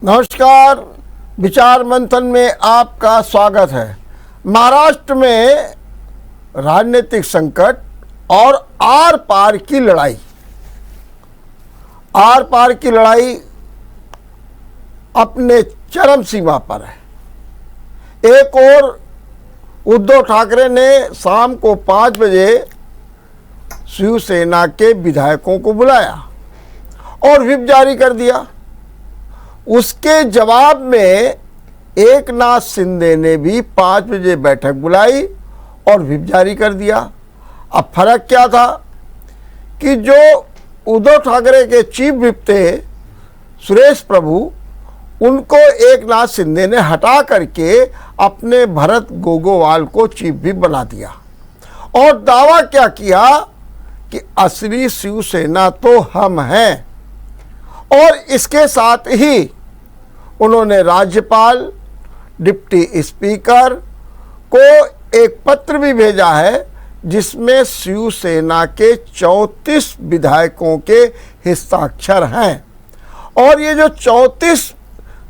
नमस्कार। विचार मंथन में आपका स्वागत है। महाराष्ट्र में राजनीतिक संकट और आर पार की लड़ाई अपने चरम सीमा पर है। एक और उद्धव ठाकरे ने शाम को 5 बजे शिवसेना के विधायकों को बुलाया और व्हिप जारी कर दिया। उसके जवाब में एकनाथ शिंदे ने भी 5 बजे बैठक बुलाई और व्हिप जारी कर दिया। अब फर्क क्या था कि जो उद्धव ठाकरे के चीफ व्हिप थे सुरेश प्रभु, उनको एकनाथ शिंदे ने हटा करके अपने भरत गोगोवाल को चीफ व्हिप बना दिया और दावा क्या किया कि असली शिवसेना तो हम हैं। और इसके साथ ही उन्होंने राज्यपाल, डिप्टी स्पीकर को एक पत्र भी भेजा है जिसमें शिवसेना के 34 विधायकों के हस्ताक्षर हैं। और ये जो 34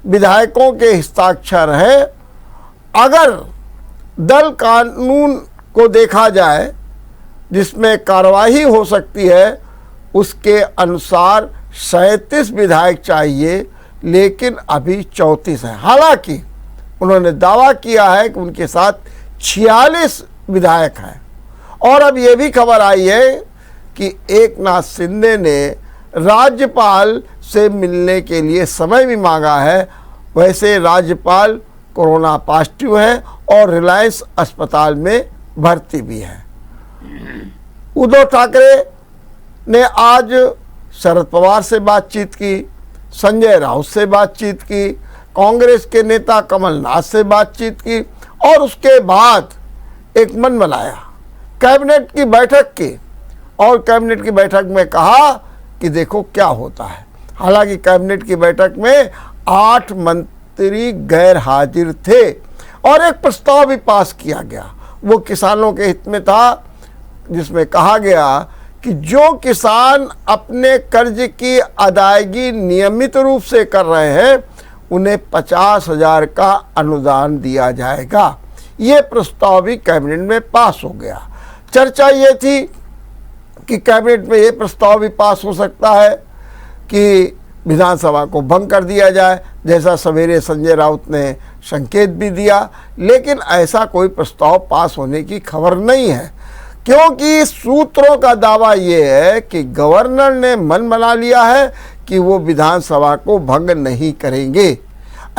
विधायकों के हस्ताक्षर हैं, अगर दल कानून को देखा जाए जिसमें कार्रवाई हो सकती है, उसके अनुसार 37 विधायक चाहिए, लेकिन अभी 34 है। हालांकि उन्होंने दावा किया है कि उनके साथ 46 विधायक हैं। और अब ये भी खबर आई है कि एकनाथ शिंदे ने राज्यपाल से मिलने के लिए समय भी मांगा है। वैसे राज्यपाल कोरोना पॉजिटिव है और रिलायंस अस्पताल में भर्ती भी है। उद्धव ठाकरे ने आज शरद पवार से बातचीत की, संजय राउत से बातचीत की, कांग्रेस के नेता कमलनाथ से बातचीत की और उसके बाद एक मन बनाया, कैबिनेट की बैठक की और कैबिनेट की बैठक में कहा कि देखो क्या होता है। हालांकि कैबिनेट की बैठक में 8 मंत्री गैर हाजिर थे और एक प्रस्ताव भी पास किया गया, वो किसानों के हित में था, जिसमें कहा गया कि जो किसान अपने कर्ज की अदायगी नियमित रूप से कर रहे हैं, उन्हें 50,000 का अनुदान दिया जाएगा। ये प्रस्ताव भी कैबिनेट में पास हो गया। चर्चा ये थी कि कैबिनेट में ये प्रस्ताव भी पास हो सकता है कि विधानसभा को भंग कर दिया जाए, जैसा सवेरे संजय राउत ने संकेत भी दिया, लेकिन ऐसा कोई प्रस्ताव पास होने की खबर नहीं है, क्योंकि सूत्रों का दावा ये है कि गवर्नर ने मन बना लिया है कि वो विधानसभा को भंग नहीं करेंगे।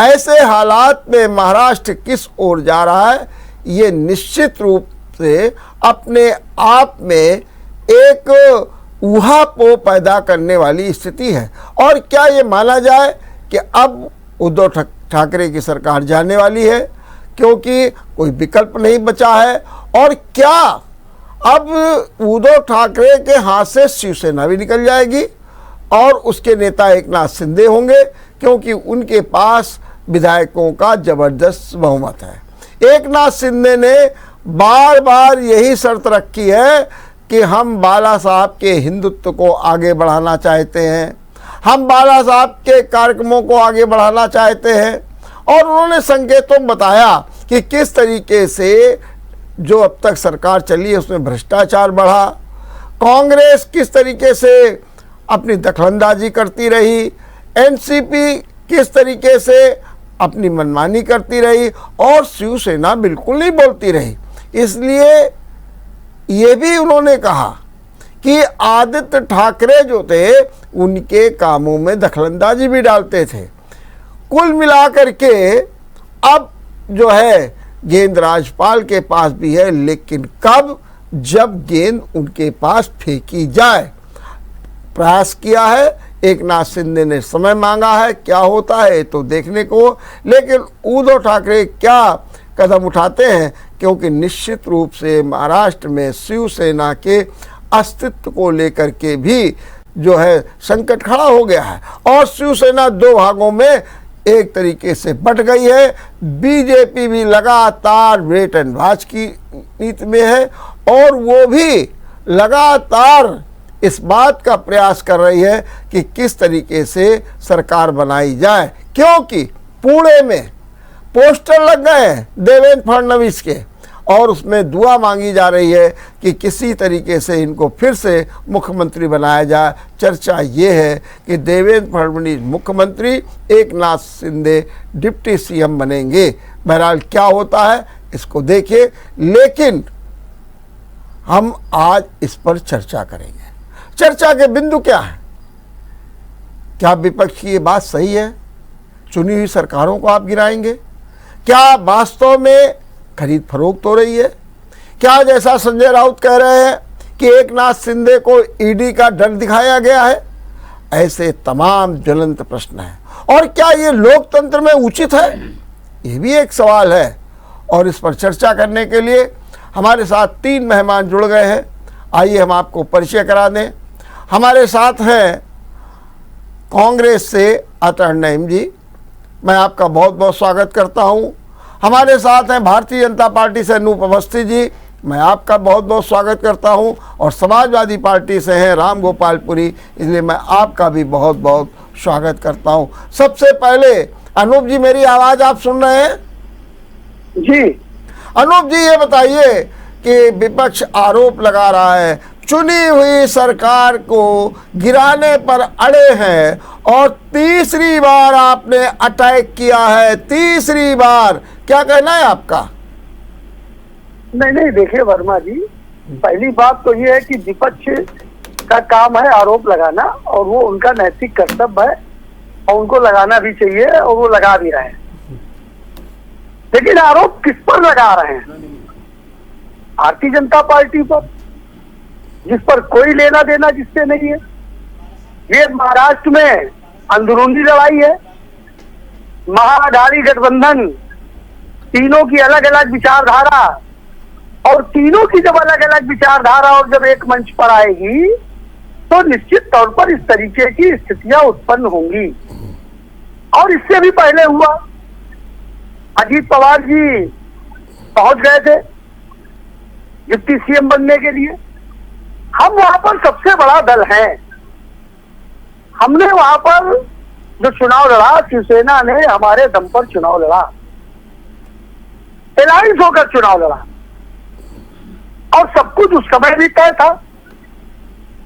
ऐसे हालात में महाराष्ट्र किस ओर जा रहा है, ये निश्चित रूप से अपने आप में एक ऊहापोह पैदा करने वाली स्थिति है। और क्या ये माना जाए कि अब उद्धव ठाकरे की सरकार जाने वाली है, क्योंकि कोई विकल्प नहीं बचा है? और क्या अब उद्धव ठाकरे के हाथ से शिवसेना भी निकल जाएगी और उसके नेता एकनाथ शिंदे होंगे, क्योंकि उनके पास विधायकों का जबरदस्त बहुमत है। एकनाथ शिंदे ने बार बार यही शर्त रखी है कि हम बाला साहब के हिंदुत्व को आगे बढ़ाना चाहते हैं, हम बाला साहब के कार्यक्रमों को आगे बढ़ाना चाहते हैं। और उन्होंने संकेतों में बताया कि किस तरीके से जो अब तक सरकार चली है उसमें भ्रष्टाचार बढ़ा, कांग्रेस किस तरीके से अपनी दखलंदाजी करती रही, एनसीपी किस तरीके से अपनी मनमानी करती रही और शिवसेना बिल्कुल नहीं बोलती रही। इसलिए ये भी उन्होंने कहा कि आदित्य ठाकरे जो थे उनके कामों में दखलंदाजी भी डालते थे। कुल मिलाकर के अब जो है गेंद राज्यपाल के पास भी है, लेकिन कब? जब गेंद उनके पास फेंकी जाए। प्रयास किया है, एकनाथ शिंदे ने समय मांगा है, क्या होता है तो देखने को। लेकिन उद्धव ठाकरे क्या कदम उठाते हैं, क्योंकि निश्चित रूप से महाराष्ट्र में शिवसेना के अस्तित्व को लेकर के भी जो है संकट खड़ा हो गया है और शिवसेना 2 भागों में एक तरीके से बट गई है। बीजेपी भी लगातार वेट एंड वॉच की नीति में है और वो भी लगातार इस बात का प्रयास कर रही है कि किस तरीके से सरकार बनाई जाए, क्योंकि पुणे में पोस्टर लग गए हैं देवेंद्र फडणवीस के और उसमें दुआ मांगी जा रही है कि किसी तरीके से इनको फिर से मुख्यमंत्री बनाया जाए। चर्चा ये है कि देवेंद्र फडणवीस मुख्यमंत्री, एक नाथ शिंदे डिप्टी सीएम बनेंगे। बहरहाल क्या होता है इसको देखिए, लेकिन हम आज इस पर चर्चा करेंगे। चर्चा के बिंदु क्या है? क्या विपक्ष की ये बात सही है? चुनी हुई सरकारों को आप गिराएंगे? क्या वास्तव में खरीद फरोख्त हो रही है? क्या जैसा संजय राउत कह रहे हैं कि एक नाथ शिंदे को ईडी का डर दिखाया गया है? ऐसे तमाम ज्वलंत प्रश्न हैं। और क्या ये लोकतंत्र में उचित है? ये भी एक सवाल है। और इस पर चर्चा करने के लिए हमारे साथ 3 मेहमान जुड़ गए हैं। आइए हम आपको परिचय करा दें। हमारे साथ हैं कांग्रेस से अतहर नईम जी, मैं आपका बहुत बहुत स्वागत करता हूं। हमारे साथ हैं भारतीय जनता पार्टी से अनूप अवस्थी जी, मैं आपका बहुत बहुत स्वागत करता हूं। और समाजवादी पार्टी से हैं राम गोपालपुरी, इसलिए मैं आपका भी बहुत बहुत स्वागत करता हूं। सबसे पहले अनूप जी, मेरी आवाज़ आप सुन रहे हैं? जी अनूप जी, ये बताइए कि विपक्ष आरोप लगा रहा है चुनी हुई सरकार को गिराने पर अड़े हैं और तीसरी बार आपने अटैक किया है, तीसरी बार। क्या कहना है आपका? नहीं, देखिए वर्मा जी, पहली बात तो ये है कि विपक्ष का काम है आरोप लगाना और वो उनका नैतिक कर्तव्य है और उनको लगाना भी चाहिए और वो लगा भी रहे हैं। लेकिन आरोप किस पर लगा रहे हैं? भारतीय जनता पार्टी पर, जिस पर कोई लेना देना जिससे नहीं है। ये महाराष्ट्र में अंदरूनी लड़ाई है। महाअघाड़ी गठबंधन, तीनों की अलग अलग विचारधारा, और तीनों की जब अलग अलग विचारधारा और जब एक मंच पर आएगी तो निश्चित तौर पर इस तरीके की स्थितियां उत्पन्न होंगी। और इससे भी पहले हुआ, अजीत पवार जी पहुंच गए थे डिप्टी सीएम बनने के लिए। हम वहां पर सबसे बड़ा दल है। हमने वहां पर जो चुनाव लड़ा, शिवसेना ने हमारे दम पर चुनाव लड़ा, अलायंस होकर चुनाव लड़ा और सब कुछ उस समय भी तय था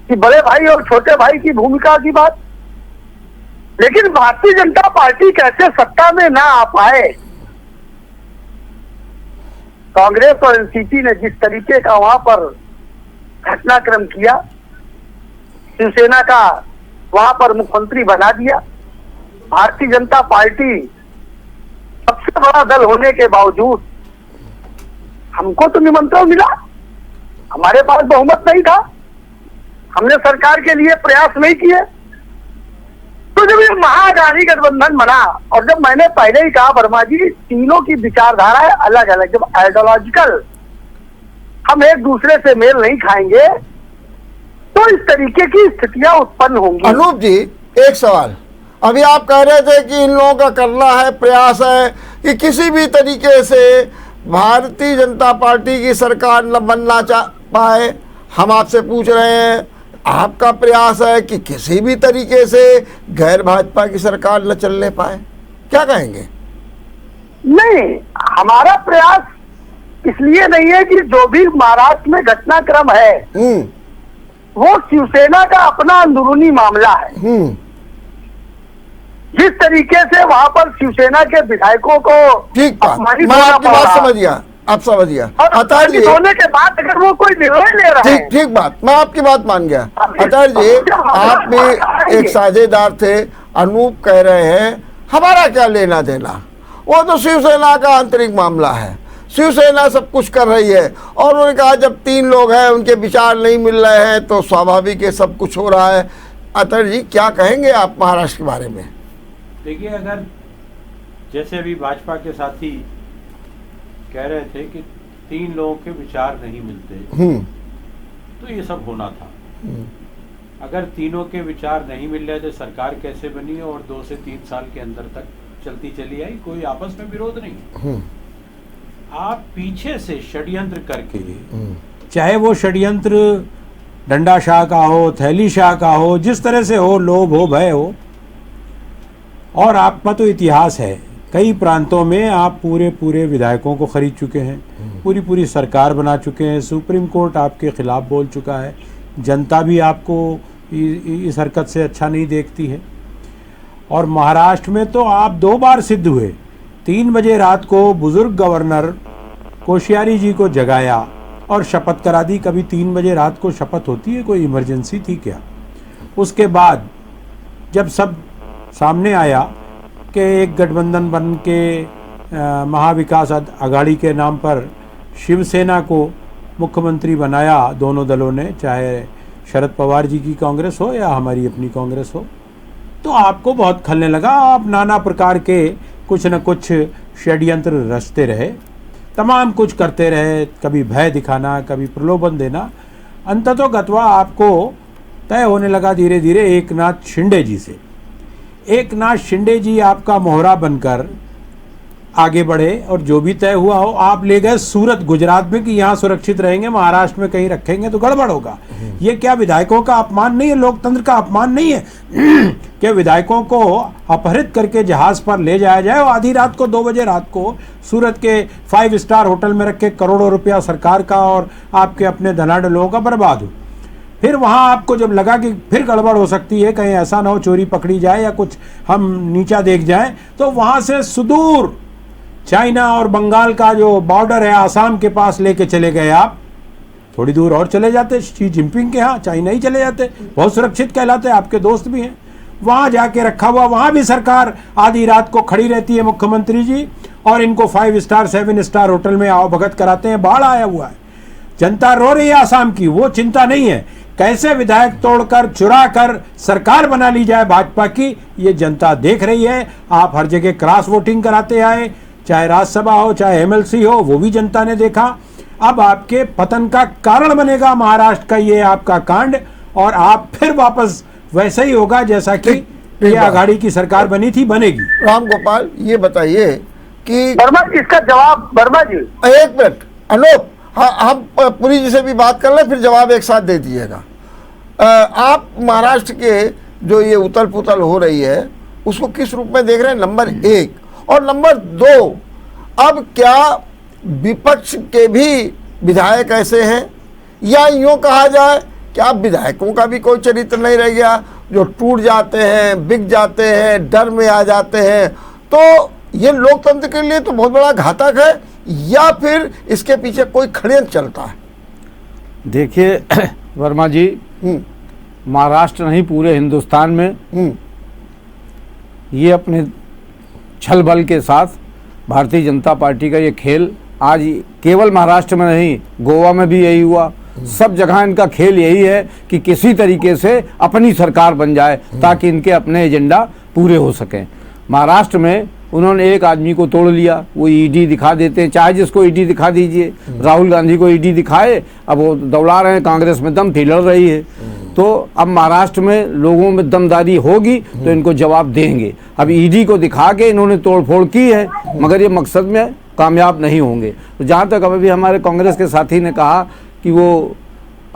कि बड़े भाई और छोटे भाई की भूमिका की बात। लेकिन भारतीय जनता पार्टी कैसे सत्ता में ना आ पाए, कांग्रेस और एनसीपी ने जिस तरीके का वहां पर घटनाक्रम किया, शिवसेना का वहां पर मुख्यमंत्री बना दिया। भारतीय जनता पार्टी सबसे बड़ा दल होने के बावजूद हमको तो निमंत्रण मिला, हमारे पास बहुमत नहीं था, हमने सरकार के लिए प्रयास नहीं किए। तो जब ये महाअघाड़ी गठबंधन बना, और जब मैंने पहले ही कहा वर्मा जी, तीनों की विचारधाराएं अलग अलग, जब आइडियोलॉजिकल हम एक दूसरे से मेल नहीं खाएंगे तो इस तरीके की स्थितियां उत्पन्न होंगी। अनूप जी, एक सवाल, अभी आप कह रहे थे कि इन लोगों का करना है, प्रयास है कि किसी भी तरीके से भारतीय जनता पार्टी की सरकार न बनना पाए। हम आपसे पूछ रहे हैं, आपका प्रयास है कि किसी भी तरीके से गैर भाजपा की सरकार न चलने पाए? क्या कहेंगे? नहीं, हमारा प्रयास इसलिए नहीं है कि जो भी महाराष्ट्र में घटनाक्रम है वो शिवसेना का अपना अंदरूनी मामला है। जिस तरीके से वहां पर शिवसेना के विधायकों को ठीक बात, मैं आपकी बात समझ गया, आप समझ गया। अतहर जी, होने के बाद अगर वो कोई निर्णय ले रहा है, ठीक बात, मैं आपकी बात मान गया। अतहर जी, आप भी एक साझेदार थे। अनूप कह रहे हैं हमारा क्या लेना देना, वो तो शिवसेना का आंतरिक मामला है, शिवसेना सब कुछ कर रही है। और उन्होंने कहा जब 3 लोग हैं, उनके विचार नहीं मिल रहे हैं तो स्वाभाविक है सब कुछ हो रहा है। अतहर जी, क्या कहेंगे आप महाराष्ट्र के बारे में? देखिए, अगर जैसे अभी भाजपा के साथी कह रहे थे कि 3 लोगों के विचार नहीं मिलते, तो ये सब होना था। अगर तीनों के विचार नहीं मिल रहे थे, सरकार कैसे बनी और 2 से 3 साल के अंदर तक चलती चली आई, कोई आपस में विरोध नहीं। आप पीछे से षड्यंत्र करके, चाहे वो षड्यंत्र डंडा शाह का हो, थैली शाह का हो, जिस तरह से हो, लोभ हो, भय हो, और आपका तो इतिहास है, कई प्रांतों में आप पूरे विधायकों को खरीद चुके हैं, पूरी सरकार बना चुके हैं, सुप्रीम कोर्ट आपके खिलाफ बोल चुका है, जनता भी आपको इस हरकत से अच्छा नहीं देखती है। और महाराष्ट्र में तो आप 2 बार सिद्ध हुए। 3 बजे रात को बुजुर्ग गवर्नर कोश्यारी जी को जगाया और शपथ करा दी। कभी 3 बजे रात को शपथ होती है? कोई इमरजेंसी थी क्या? उसके बाद जब सब सामने आया कि एक गठबंधन बन के महाविकास अघाड़ी के नाम पर शिवसेना को मुख्यमंत्री बनाया दोनों दलों ने, चाहे शरद पवार जी की कांग्रेस हो या हमारी अपनी कांग्रेस हो, तो आपको बहुत खलने लगा। आप नाना प्रकार के कुछ न कुछ षड्यंत्र रचते रहे, तमाम कुछ करते रहे, कभी भय दिखाना, कभी प्रलोभन देना। अंततोगत्वा आपको तय होने लगा धीरे धीरे एकनाथ शिंदे जी से। एकनाथ शिंदे जी आपका मोहरा बनकर आगे बढ़े और जो भी तय हुआ हो आप ले गए सूरत, गुजरात में कि यहाँ सुरक्षित रहेंगे, महाराष्ट्र में कहीं रखेंगे तो गड़बड़ होगा। ये क्या विधायकों का अपमान नहीं है? लोकतंत्र का अपमान नहीं है कि विधायकों को अपहरित करके जहाज पर ले जाया जाए और आधी रात को 2 बजे रात को सूरत के 5 स्टार होटल में रख के करोड़ों रुपया सरकार का और आपके अपने धनाढ़ लोगों का बर्बाद हो। फिर वहां आपको जब लगा कि फिर गड़बड़ हो सकती है, कहीं ऐसा ना हो चोरी पकड़ी जाए या कुछ हम नीचा देख जाएं, तो वहां से सुदूर चाइना और बंगाल का जो बॉर्डर है आसाम के पास लेके चले गए। आप थोड़ी दूर और चले जाते शी जिनपिंग के यहाँ, चाइना ही चले जाते, बहुत सुरक्षित कहलाते, आपके दोस्त भी हैं। वहां जाके रखा हुआ, वहां भी सरकार आधी रात को खड़ी रहती है मुख्यमंत्री जी, और इनको 5 स्टार 7 स्टार होटल में आओ भगत कराते हैं। बाढ़ आया हुआ है, जनता रो रही है आसाम की, वो चिंता नहीं है। कैसे विधायक तोड़कर चुरा कर सरकार बना ली जाए भाजपा की, ये जनता देख रही है। आप हर जगह क्रॉस वोटिंग कराते आए, चाहे राज्यसभा हो चाहे एमएलसी हो, वो भी जनता ने देखा। अब आपके पतन का कारण बनेगा महाराष्ट्र का ये आपका कांड, और आप फिर वापस वैसे ही होगा जैसा कि ये अघाड़ी की सरकार बनी थी, बनेगी। राम गोपाल, ये बताइए कि वर्मा जी इसका जवाब, वर्मा जी एक मिनट अनूप, हाँ हम पुरी जी से भी बात कर लें, फिर जवाब एक साथ दे दीजिएगा। आप महाराष्ट्र के जो ये उथल पुथल हो रही है उसको किस रूप में देख रहे हैं, नंबर 1, और नंबर 2, अब क्या विपक्ष के भी विधायक ऐसे हैं, या यूँ कहा जाए कि आप विधायकों का भी कोई चरित्र नहीं रह गया, जो टूट जाते हैं, बिक जाते हैं, डर में आ जाते हैं, तो ये लोकतंत्र के लिए तो बहुत बड़ा घातक है, या फिर इसके पीछे कोई षड्यंत्र चलता है? देखिए वर्मा जी, महाराष्ट्र नहीं पूरे हिंदुस्तान में ये अपने छल बल के साथ भारतीय जनता पार्टी का ये खेल आज केवल महाराष्ट्र में नहीं, गोवा में भी यही हुआ। सब जगह इनका खेल यही है कि किसी तरीके से अपनी सरकार बन जाए ताकि इनके अपने एजेंडा पूरे हो सकें। महाराष्ट्र में उन्होंने एक आदमी को तोड़ लिया, वो ईडी दिखा देते हैं, चाहे जिसको ईडी दिखा दीजिए। राहुल गांधी को ईडी दिखाए, अब वो दौड़ा रहे हैं, कांग्रेस में दम थी, लड़ रही है। तो अब महाराष्ट्र में लोगों में दमदारी होगी तो इनको जवाब देंगे। अब ईडी को दिखा के इन्होंने तोड़फोड़ की है, मगर ये मकसद में कामयाब नहीं होंगे। तो जहाँ तक अभी हमारे कांग्रेस के साथी ने कहा कि वो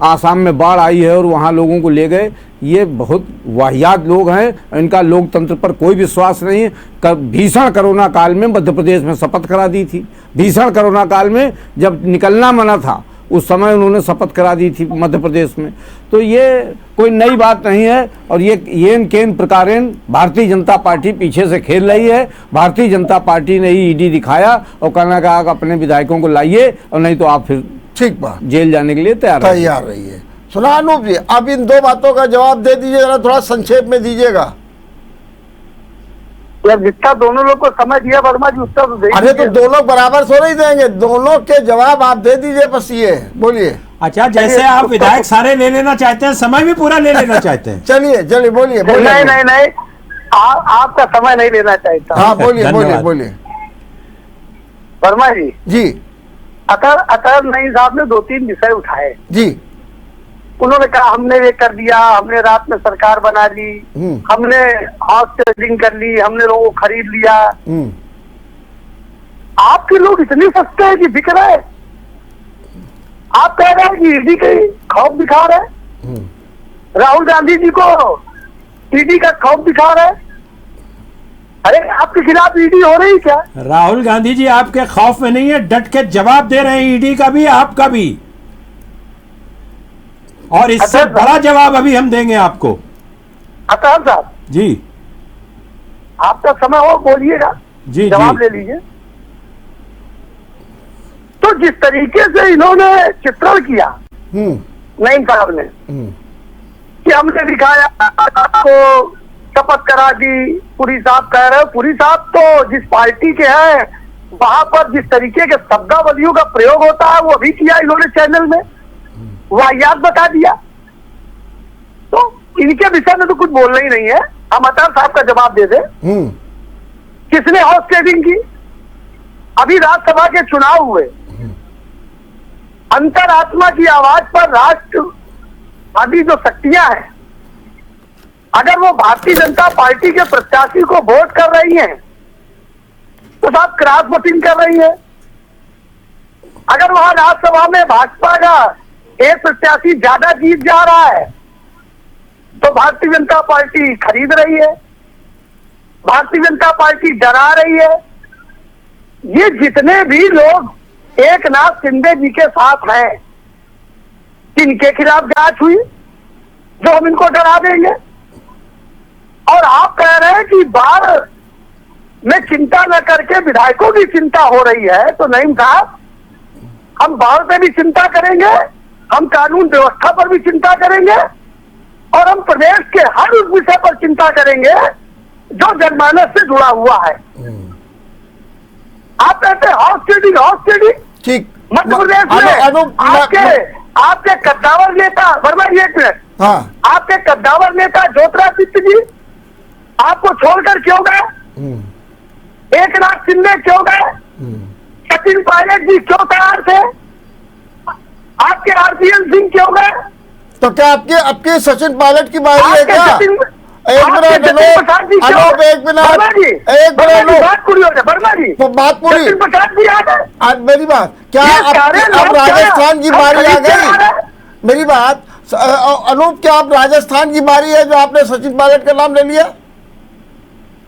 आसाम में बाढ़ आई है और वहाँ लोगों को ले गए, ये बहुत वाहियात लोग हैं, इनका लोकतंत्र पर कोई विश्वास नहीं है। भीषण कोरोना काल में मध्य प्रदेश में शपथ करा दी थी, भीषण कोरोना काल में जब निकलना मना था उस समय उन्होंने शपथ करा दी थी मध्य प्रदेश में। तो ये कोई नई बात नहीं है, और ये येन केन प्रकारेण भारतीय जनता पार्टी पीछे से खेल रही है। भारतीय जनता पार्टी ने ही ईडी दिखाया और कहना कहा कि अपने विधायकों को लाइए, और नहीं तो आप फिर ठीक बात, जेल जाने के लिए तैयार रही है। सुना अनूप जी, अब इन 2 बातों का जवाब दे दीजिए, जरा थोड़ा संक्षेप में दीजिएगा। यार जितना दोनों लोग को समय दिया वर्मा जी उतना तो दे। अरे तो दोनों बराबर सो नहीं देंगे, दोनों के जवाब आप दे दीजिए, बस ये बोलिए। अच्छा, जैसे आप विधायक सारे ले लेना चाहते हैं, समय भी पूरा ले लेना चाहते हैं। चलिए चलिए बोलिए। नहीं, आपका समय नहीं लेना चाहता। हाँ बोलिए बोलिए बोलिए। वर्मा जी जी, अतर नईम साहब ने 2-3 विषय उठाए जी। उन्होंने कहा हमने ये कर दिया, हमने रात में सरकार बना ली, हमने हाउस ट्रेडिंग कर ली, हमने लोगों को खरीद लिया। आपके लोग इतने सस्ते हैं कि बिक रहे हैं। आप कह रहे हैं कि ईडी के खौफ दिखा रहे हैं, राहुल गांधी जी को ईडी का खौफ दिखा रहे हैं। अरे आपके खिलाफ ईडी हो रही क्या? राहुल गांधी जी आपके खौफ में नहीं है, डट के जवाब दे रहे हैं ईडी का भी आपका भी, और इससे अच्छा, बड़ा जवाब अभी हम देंगे आपको। अतः साहब जी आपका समय हो, बोलिएगा, जी जवाब जी ले लीजिए। तो जिस तरीके से इन्होंने चित्रण किया नईम साहब ने कि हमने दिखाया, आपको शपथ करा दी, पुरी साहब कह रहे हो, पुरी साहब तो जिस पार्टी के हैं वहां पर जिस तरीके के शब्दावलियों का प्रयोग होता है वो अभी किया इन्होंने चैनल में, वाहियात बता दिया। तो इनके विषय में तो कुछ बोलना ही नहीं है। हम अतार साहब का जवाब दे दे, किसने हाउस ट्रेडिंग की? अभी राज्यसभा के चुनाव हुए, अंतरात्मा की आवाज पर राष्ट्रवादी जो शक्तियां हैं, अगर वो भारतीय जनता पार्टी के प्रत्याशी को वोट कर रही हैं तो साहब क्रॉस वोटिंग कर रही है। अगर वहां राज्यसभा में भाजपा का एक प्रत्याशी ज्यादा जीत जा रहा है तो भारतीय जनता पार्टी खरीद रही है, भारतीय जनता पार्टी डरा रही है। ये जितने भी लोग एक नाथ शिंदे जी के साथ हैं, इनके खिलाफ जांच हुई जो हम इनको डरा देंगे। और आप कह रहे हैं कि बाढ़ में चिंता न करके विधायकों की चिंता हो रही है, तो नहीं साहब, हम बाढ़ पे भी चिंता करेंगे, हम कानून व्यवस्था पर भी चिंता करेंगे, और हम प्रदेश के हर उस विषय पर चिंता करेंगे जो जनमानस से जुड़ा हुआ है। आप कहते हैं हाउस ट्रेडिंग, ठीक, मध्य प्रदेश में आपके कद्दावर नेता, वर्मा जी एक मिनट, हाँ, आपके कद्दावर नेता ज्योतिरादित्य जी आपको छोड़कर क्यों गए? एकनाथ शिंदे क्यों गए? सचिन पायलट जी क्यों तैयार थे? आपके आरपीएन सिंह क्यों गए? तो क्या आपके सचिन पायलट की बारी है क्या? एक मिनट अनूप, एक मिनट, बात पूरी हो जाए वर्मा जी, तो बात पूरी, सचिन प्रसाद जी आ गए। आज मेरी बात, क्या अब राजस्थान की बारी आ गई? मेरी बात अनूप, क्या अब राजस्थान की बारी है जो आपने सचिन पायलट का नाम ले लिया?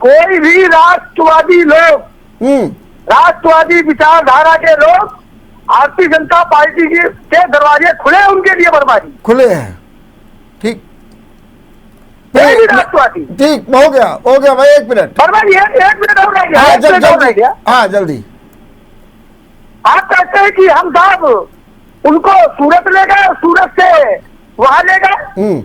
कोई भी राष्ट्रवादी लोग, राष्ट्रवादी विचारधारा के लोग, भारतीय जनता पार्टी के दरवाजे खुले हैं उनके लिए, वर्मा जी खुले हैं। ठीक, राष्ट्रवादी, ठीक, हो गया भाई, एक मिनट वर्मा जी, एक मिनट हो रह गया, हाँ जल्दी। आप कहते हैं कि हम साहब उनको सूरत ले गए, सूरत से वहां ले गए,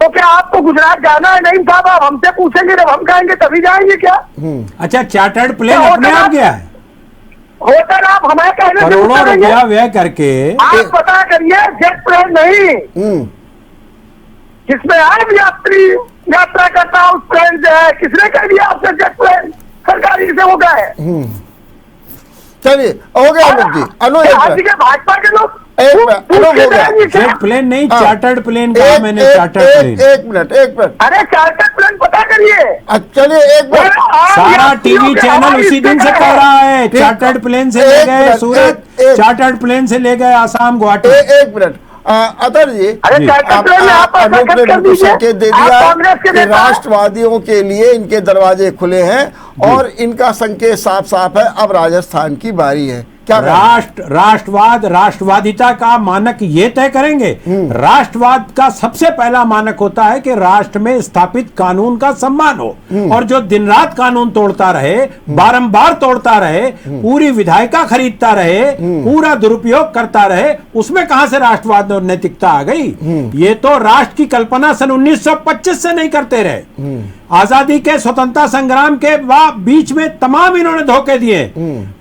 तो क्या आपको गुजरात जाना है? नहीं साहब, आप हमसे पूछेंगे, जब हम कहेंगे तभी जाएंगे क्या? अच्छा, चार्टर्ड प्लेन अपने आप गया है, होटल आप हमें कहने से करोड़ों पूछेंगे? रुपया व्यय करके आप पता करिए, जेट प्लेन नहीं, जिसमें आम यात्री यात्रा करता है उस प्लेन से है। किसने कह दिया आपसे जेट प्लेन सरकारी से होगा है? चलिए, हो गया अनूप जी, आज के भाजपा के लोग जेट प्लेन नहीं, चार्टर्ड प्लेन कहा मैंने, चार्टर्ड प्लेन। एक मिनट, अरे चार्टर्ड प्लेन पता करिए। चलिए, एक मिनट, सारा टीवी चैनल उसी दिन से कह रहा है, चार्टर्ड प्लेन से ले गए सूरत, चार्टर्ड प्लेन से ले गए आसाम, गुवाहाटी। एक मिनट, अतर जी, अरे चार्टर्ड प्लेन में आप अनूप ने बिल्कुल संकेत दे दिया कि कि राष्ट्रवादियों के लिए इनके दरवाजे खुले हैं, और इनका संकेत साफ साफ है, अब राजस्थान की बारी है। क्या राष्ट्रवाद, राष्ट्रवादिता का मानक ये तय करेंगे। राष्ट्रवाद का सबसे पहला मानक होता है कि राष्ट्र में स्थापित कानून का सम्मान हो, और जो दिन रात कानून तोड़ता रहे, बारंबार तोड़ता रहे, पूरी विधायिका खरीदता रहे, पूरा दुरुपयोग करता रहे, उसमें कहां से राष्ट्रवाद और नैतिकता आ गई? ये तो राष्ट्र की कल्पना सन 1925 से नहीं करते रहे। आजादी के स्वतंत्रता संग्राम के बीच में तमाम इन्होंने धोखे दिए,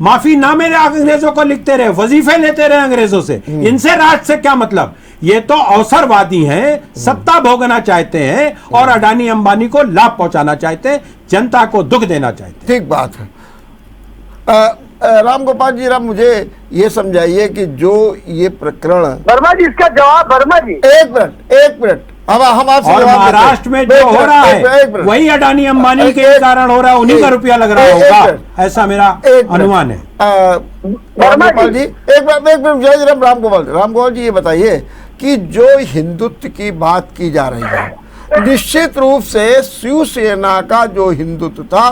माफी नामे अंग्रेजों को लिखते रहे, वजीफे लेते रहे अंग्रेजों से। इनसे राष्ट्र से क्या मतलब? ये तो अवसरवादी हैं, सत्ता भोगना चाहते हैं, और अडानी अंबानी को लाभ पहुंचाना चाहते हैं, जनता को दुख देना चाहते हैं। ठीक बात है। राम गोपाल जी, मुझे ये समझाइए कि जो ये प्रकरण, वर्मा जी इसका जवाब, वर्मा जी एक मिनट, हम आपसे और महाराष्ट्र में जो हो रहा है वही अडानी अंबानी के कारण हो रहा है, उन्हीं का रुपया लग रहा होगा, ऐसा मेरा अनुमान है। राम गोपाल जी, एक मिनट, राम गोपाल जी, ये बताइए कि जो हिंदुत्व की बात की जा रही है, निश्चित रूप से शिवसेना का जो हिंदुत्व था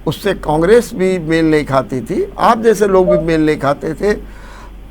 उससे कांग्रेस भी मेल नहीं खाती थी, आप जैसे लोग भी मेल नहीं खाते थे।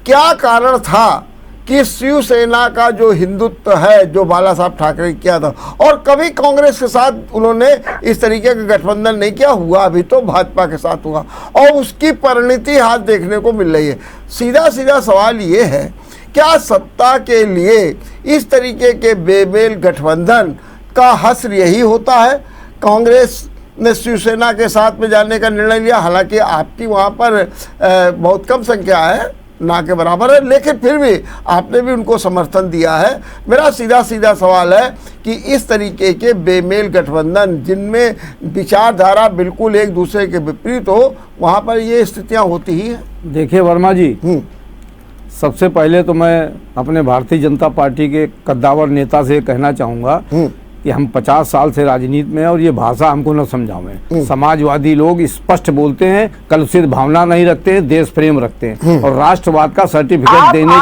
क्या कारण था कि शिवसेना का जो हिंदुत्व है, जो बाला साहब ठाकरे किया था, और कभी कांग्रेस के साथ उन्होंने इस तरीके का गठबंधन नहीं किया, हुआ अभी तो भाजपा के साथ हुआ और उसकी परिणति आज देखने को मिल रही है। सीधा सीधा सवाल ये है, क्या सत्ता के लिए इस तरीके के बेमेल गठबंधन का हश्र यही होता है? कांग्रेस ने शिवसेना के साथ में जाने का निर्णय लिया, हालांकि आपकी वहाँ पर बहुत कम संख्या है, ना के बराबर है, लेकिन फिर भी आपने भी उनको समर्थन दिया है। मेरा सीधा सीधा सवाल है कि इस तरीके के बेमेल गठबंधन जिनमें विचारधारा बिल्कुल एक दूसरे के विपरीत हो, वहाँ पर ये स्थितियाँ होती ही हैं। देखिए वर्मा जी, सबसे पहले तो मैं अपने भारतीय जनता पार्टी के कद्दावर नेता से कहना चाहूँगा कि हम 50 साल से राजनीति में हैं और ये भाषा हमको न समझावें। समाजवादी लोग स्पष्ट बोलते हैं, कलुषित भावना नहीं रखते हैं, देश प्रेम रखते हैं और राष्ट्रवाद का सर्टिफिकेट देने,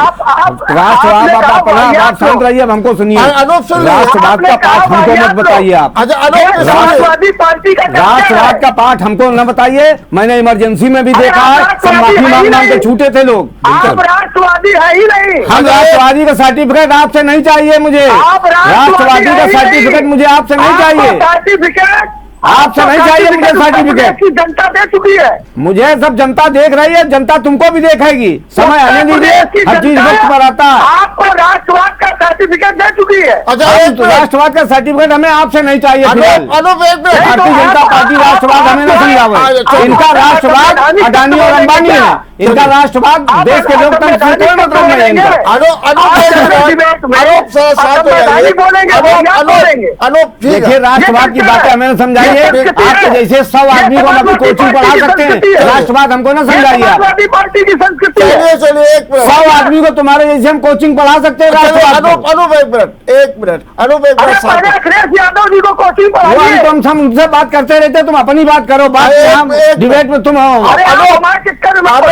राष्ट्रवाद आप शांत रहिए, अब हमको सुनिए। राष्ट्रवाद का पाठ हमको मत बताइए आप, राष्ट्रवाद का पाठ हमको न बताइए। मैंने इमरजेंसी में भी देखा है, सब माफी मांग मांग के छूटे थे लोग। राष्ट्रवादी है ही नहीं, हम राष्ट्रवादी का सर्टिफिकेट आपसे नहीं चाहिए मुझे, राष्ट्रवादी का सर्टिफिकेट मुझे आपसे नहीं चाहिए, सर्टिफिकेट आपसे नहीं चाहिए मुझे सर्टिफिकेट। जनता दे चुकी है, मुझे सब जनता देख रही है, जनता तुमको भी देखेगी, समय आने दीजिए, हर चीज वक्त पर आता है। आपको राष्ट्रवाद का सर्टिफिकेट दे चुकी है। राष्ट्रवाद का सर्टिफिकेट हमें आपसे नहीं चाहिए। भारतीय जनता पार्टी राष्ट्रवाद हमें न समझावे, इनका राष्ट्रवाद अडानी और अंबानी है, इनका राष्ट्रवाद देश के लोकतंत्र से कोई मतलब नहीं है इनका। देखिए राष्ट्रवाद की बातें हमें न समझाइए, आपके जैसे 100 आदमी को हम अपनी कोचिंग पढ़ा सकते हैं, राष्ट्रवाद हमको न समझाइए आप। पार्टी की संस्कृति है। 100 आदमी को तुम्हारे जैसे हम कोचिंग पढ़ा सकते हैं राष्ट्रवाद को। एक मिनट अखिलेश यादव जी को कोचिंग पढ़ाइए। हम उनसे बात करते रहते, तुम अपनी बात करो, बात डिबेट में तुम हो,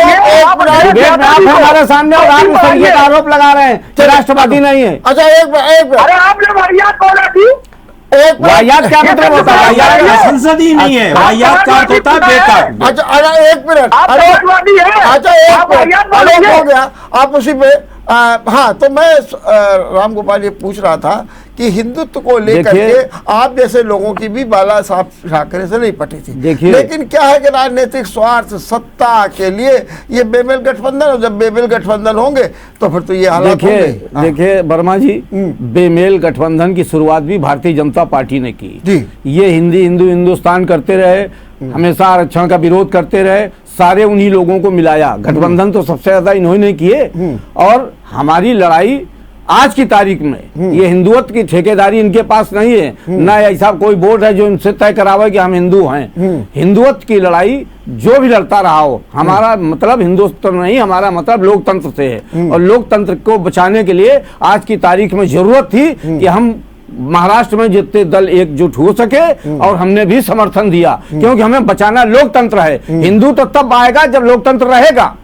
डिबेट में आप हमारे सामने और आप उस तरीके का आरोप लगा रहे हैं कि राष्ट्रवादी नहीं है। अच्छा एक अरे आपने वाहियात बोला थी, वाहियात क्या मतलब होता है? वाहियात संसदीय नहीं है, वाहियात का अर्थ होता है बेकार। अच्छा एक मिनट, आतंकवादी है। अच्छा एक हो गया, आप उसी पे हाँ, तो मैं राम गोपाल ये पूछ रहा था कि हिंदुत्व को लेकर के आप जैसे लोगों की भी बाला साहब ठाकरे से नहीं पटी थी, लेकिन क्या है कि राजनीतिक स्वार्थ सत्ता के लिए ये बेमेल गठबंधन, और जब बेमेल गठबंधन होंगे तो फिर तो ये हालात होंगे। देखिए वर्मा जी, बेमेल गठबंधन की शुरुआत भी भारतीय जनता पार्टी ने की। ये हिंदुस्तान करते रहे, हमेशा आरक्षण का विरोध करते रहे, सारे उन्हीं लोगों को मिलाया। गठबंधन तो सबसे ज्यादा इन्होंने किए और हमारी लड़ाई आज की तारीख में ये हिंदुत्व की ठेकेदारी इनके पास नहीं है, ना ऐसा कोई बोर्ड है जो इनसे तय करावे कि हम हिंदू हैं। हिंदुत्व की लड़ाई जो भी लड़ता रहा हो, हमारा मतलब हिंदुस्तान नहीं, हमारा मतलब लोकतंत्र से है और लोकतंत्र को बचाने के लिए आज की तारीख में जरूरत थी कि हम महाराष्ट्र में जितने दल एकजुट हो सके और हमने भी समर्थन दिया, क्योंकि हमें बचाना लोकतंत्र है। हिंदू तो तब आएगा जब लोकतंत्र रहेगा।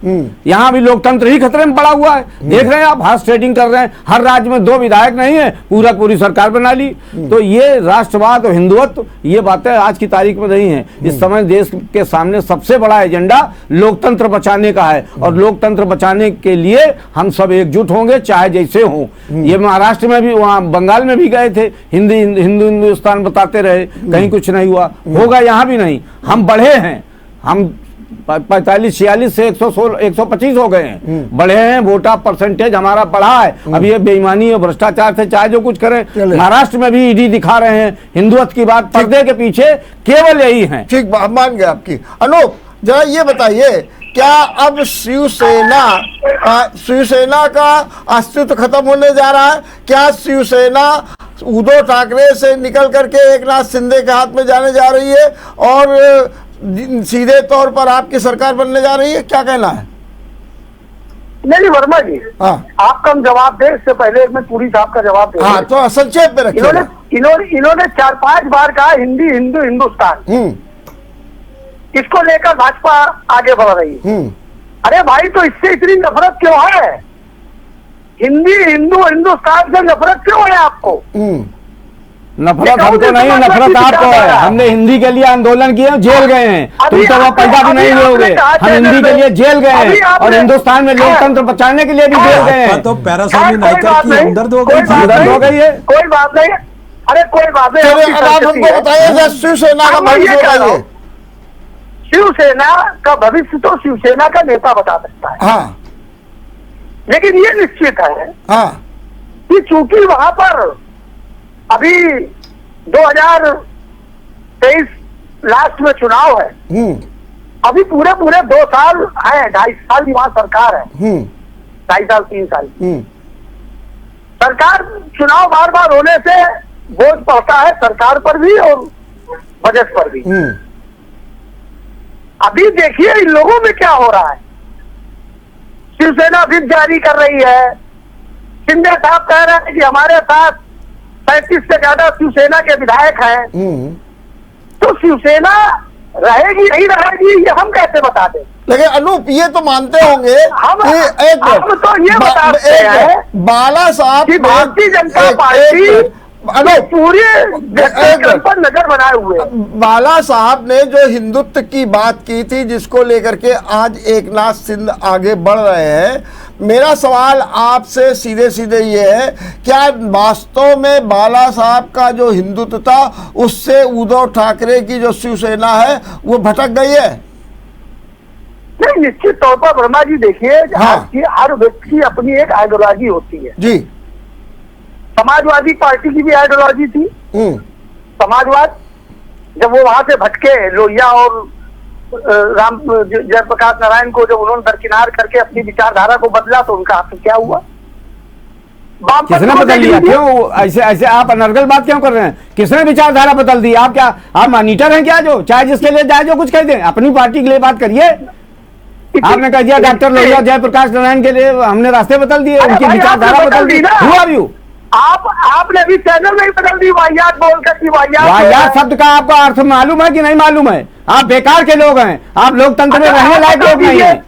यहाँ भी लोकतंत्र ही खतरे में पड़ा हुआ है, देख रहे हैं आप, हार्स ट्रेडिंग कर रहे हैं, हर राज्य में 2 विधायक नहीं है, पूरी सरकार बना ली। तो ये राष्ट्रवाद और हिंदुत्व ये बातें आज की तारीख में नहीं है। इस समय देश के सामने सबसे बड़ा एजेंडा लोकतंत्र बचाने का है और लोकतंत्र बचाने के लिए हम सब एकजुट होंगे, चाहे जैसे हो। ये महाराष्ट्र में भी, वहाँ बंगाल में भी गए थे, हिंदुस्तान बताते रहे, कहीं कुछ नहीं हुआ, होगा यहाँ भी नहीं। हम बढ़े हैं, हम 45-46 से 116 125 हो गए हैं, बढ़े हैं, वोटा परसेंटेज हमारा बढ़ा है। अब ये बेईमानी और भ्रष्टाचार से चाहे जो कुछ करें, महाराष्ट्र में भी ईडी दिखा रहे हैं, हिंदुत्व की बात पर्दे के पीछे केवल यही है। ठीक, मान गया आपकी। अनूप जरा ये बताइए, क्या अब शिवसेना का अस्तित्व खत्म होने जा रहा है? क्या शिवसेना उद्धव ठाकरे से निकल करके एकनाथ शिंदे के हाथ में जाने जा रही है और सीधे तौर पर आपकी सरकार बनने जा रही है? क्या कहना है? नहीं वर्मा जी, आपका हम जवाब दे इससे पहले मैं पूरी साहब का जवाब दे। हाँ, तो संक्षेप में रखिए। इन्होंने 4-5 बार कहा हिंदी हिंदू हिंदुस्तान, इसको लेकर भाजपा आगे बढ़ रही है। अरे भाई, तो इससे इतनी नफरत क्यों है? हिंदी हिंदू हिंदुस्तान से नफरत क्यों है आपको? नफरत हमको नहीं, नफरत आपको है। हमने हिंदी के लिए आंदोलन किए, जेल गए हैं। तुम तो वह पैदा भी नहीं हुए। हम हिंदी के लिए जेल गए हैं और हिंदुस्तान में लोकतंत्र बचाने के लिए भी जेल गए हैं। तो पैरासोनी नायकर की हमदर्द हो गई, हमदर्द हो गई है। कोई बात नहीं, अरे कोई बात नहीं। चलिए, अब आप हमको बताइए शिवसेना का भविष्य बताइए। शिवसेना का भविष्य तो शिवसेना का नेता बता सकता है, हाँ लेकिन ये निश्चित है हाँ कि चूंकि वहां पर अभी 2023 लास्ट में चुनाव है, अभी पूरे 2 साल है, 2.5 साल की वहां सरकार है, 2.5 साल 3 साल सरकार। चुनाव बार बार होने से बोझ पड़ता है सरकार पर भी और बजट पर भी। अभी देखिए इन लोगों में क्या हो रहा है। शिवसेना व्हिप जारी कर रही है। शिंदे साहब कह रहे हैं कि हमारे साथ 35 से ज्यादा शिवसेना के विधायक हैं। तो शिवसेना रहेगी नहीं रहेगी ये हम कैसे बता दें। लेकिन अनूप ये तो मानते होंगे हम कि तो ये बताते हैं बाला साहब कि भारतीय जनता पार्टी पूरे पर नजर बनाए हुए। बाला साहब ने जो हिंदुत्व की बात की थी, जिसको लेकर के आज एकनाथ शिंदे आगे बढ़ रहे हैं, मेरा सवाल आपसे सीधे सीधे ये है, क्या वास्तव में बाला साहब का जो हिंदुत्व था उससे उद्धव ठाकरे की जो शिवसेना है वो भटक गई है? नहीं, निश्चित तौर पर वर्मा जी देखिए, हाँ। हर व्यक्ति की अपनी एक आइडियोलॉजी होती है जी। समाजवादी पार्टी की भी आइडियोलॉजी थी। समाजवाद जब वो वहां से भटके, लोहिया और राम जयप्रकाश नारायण को जब उन्होंने दरकिनार करके अपनी विचारधारा को बदला तो उनका हाथ क्या हुआ? किसने बदल लिया? क्यों ऐसे ऐसे आप अनर्गल बात क्यों कर रहे हैं? किसने विचारधारा बदल दी? आप क्या, आप मॉनिटर हैं क्या? जो चाहे जिसके लिए जाए जो कुछ कह दें, अपनी पार्टी के लिए बात करिए। आपने कह दिया डॉक्टर लोहिया जयप्रकाश नारायण के लिए हमने रास्ते बदल दिए, उनकी विचारधारा बदल दी। Who are you? आपने भी चैनल नहीं बदल दी वाहियात बोलकर की वाहियात शब्द का आपको अर्थ मालूम है कि नहीं मालूम है? आप बेकार के लोग हैं, आप लोकतंत्र में रहने लायक लोग नहीं हैं।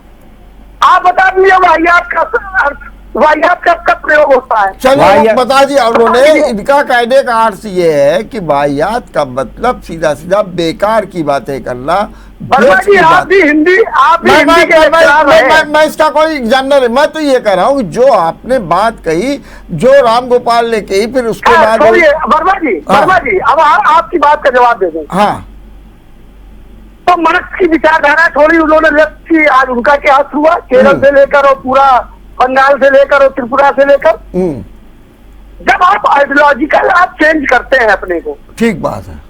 आप बता दीजिए वाहियात का कब प्रयोग होता है? चलो बता दिया उन्होंने। इनका कहने का अर्थ ये है कि वाहियात का मतलब सीधा सीधा बेकार की बातें करना। जी आप भी हिंदी, आप भी हिंदी के लेक्चरर हैं। मैं इसका कोई एग्जामिनर है। मैं तो ये कह रहा हूँ जो आपने बात कही, जो राम गोपाल ने कही, फिर उसके बाद वर्मा जी अब आपकी बात का जवाब दे दें। हाँ, तो मार्क्स की विचारधारा थोड़ी उन्होंने व्यक्त की। आज उनका क्या हाथ हुआ? केरल से लेकर और पूरा बंगाल से लेकर और त्रिपुरा से लेकर। जब आप आइडियोलॉजिकल आप चेंज करते हैं अपने को, ठीक बात है,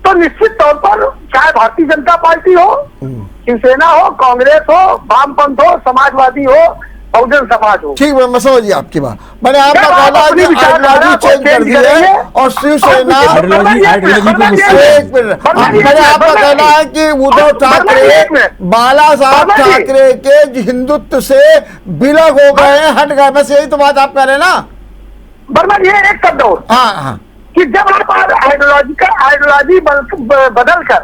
तो निश्चित तौर पर चाहे भारतीय जनता पार्टी हो, शिवसेना हो, कांग्रेस हो, वामपंथ हो, समाजवादी हो, बहुजन समाज हो, ठीक है, मैं समझ गया आपकी बात। मैंने आपका कहना है कि आइडियोलॉजी चेंज कर दी है और शिवसेना मैंने आपका कहना है कि उद्धव ठाकरे, बाला साहब ठाकरे के हिंदुत्व से विलग हो गए हैं, हट गए। बस यही तो बात आप कह रहे हैं ना? वर्मा ये एक शब्द और, हाँ, कि जब आप आइडियोलॉजी बदल कर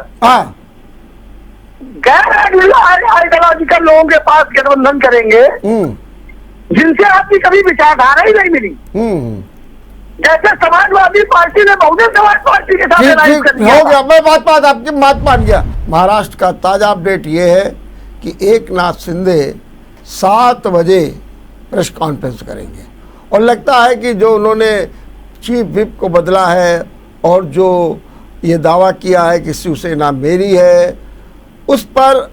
गैर आइडियोलॉजिकल लोगों के पास गठबंधन करेंगे जिनसे आपकी कभी विचारधारा ही नहीं मिली, जैसे समाजवादी पार्टी ने बहुजन समाज पार्टी के साथ एलायंस कर दिया। हो गया, मैं बात आपकी बात मान गया। महाराष्ट्र का ताजा अपडेट ये है कि एकनाथ शिंदे 7 बजे प्रेस कॉन्फ्रेंस करेंगे और लगता है कि जो उन्होंने चीफ व्हिप को बदला है और जो ये दावा किया है कि शिवसेना मेरी है, उस पर